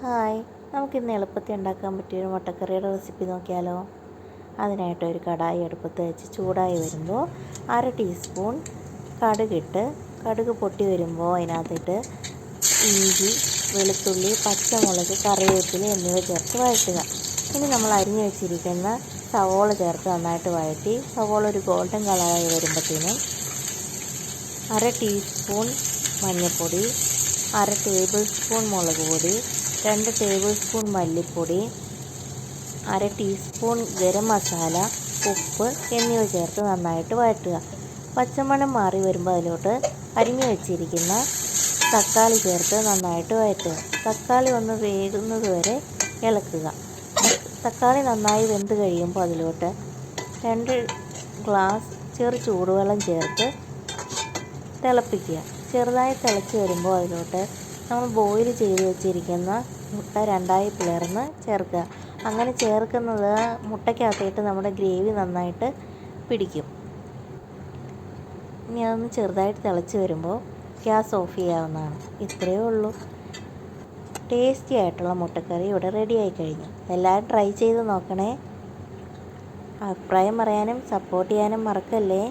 Hi, നമുക്കിന്ന് എളുപ്പത്തിൽ ഉണ്ടാക്കാൻ പറ്റിയൊരു മുട്ടക്കറിയുടെ റെസിപ്പി നോക്കിയാലോ. അതിനായിട്ട് ഒരു കടായി അടുപ്പത്ത് വെച്ച് ചൂടായി വരുമ്പോൾ 1/2 ടീസ്പൂൺ കടുകിട്ട്, കടുക് പൊട്ടി വരുമ്പോൾ അതിനകത്തിട്ട് ഇഞ്ചി, വെളുത്തുള്ളി, പച്ചമുളക്, കറിവേപ്പില എന്നിവ ചേർത്ത് വഴറ്റുക. ഇനി നമ്മൾ അരിഞ്ഞു വെച്ചിരിക്കുന്ന സവോള ചേർത്ത് നന്നായിട്ട് വഴറ്റി, സവോള ഒരു ഗോൾഡൻ കളറായി വരുമ്പോഴത്തേനും 1/2 ടീസ്പൂൺ മഞ്ഞൾപ്പൊടി, 1/2 ടേബിൾ സ്പൂൺ മുളക് പൊടി, 2 ടേബിൾ സ്പൂൺ മല്ലിപ്പൊടി, 1/2 ടീസ്പൂൺ ഗരം മസാല, ഉപ്പ് എന്നിവ ചേർത്ത് നന്നായിട്ട് വഴറ്റുക. പച്ചമണം മാറി വരുമ്പോൾ അതിലോട്ട് അരിഞ്ഞു വെച്ചിരിക്കുന്ന തക്കാളി ചേർത്ത് നന്നായിട്ട് വഴറ്റുക. തക്കാളി ഒന്ന് വേകുന്നത് വരെ ഇളക്കുക. തക്കാളി നന്നായി വെന്ത് കഴിയുമ്പോൾ അതിലോട്ട് 2 ഗ്ലാസ് ചെറു ചൂടുവെള്ളം ചേർത്ത് തിളപ്പിക്കുക. ചെറുതായി തിളച്ച് വരുമ്പോൾ അതിലോട്ട് നമ്മൾ ബോയിൽ ചെയ്ത് വെച്ചിരിക്കുന്ന മുട്ട 2ആയി പിളർന്ന് ചേർക്കുക. അങ്ങനെ ചേർക്കുന്നത് മുട്ടയ്ക്കകത്തേട്ട് നമ്മുടെ ഗ്രേവി നന്നായിട്ട് പിടിക്കും. ഇനി അതൊന്ന് ചെറുതായിട്ട് തിളച്ച് വരുമ്പോൾ ഗ്യാസ് ഓഫ് ചെയ്യാവുന്നതാണ്. ഇത്രയേ ഉള്ളൂ. ടേസ്റ്റി ആയിട്ടുള്ള മുട്ടക്കറി ഇവിടെ റെഡിയായി കഴിഞ്ഞു. എല്ലാവരും ട്രൈ ചെയ്ത് നോക്കണേ. അഭിപ്രായം പറയാനും സപ്പോർട്ട് ചെയ്യാനും മറക്കല്ലേ.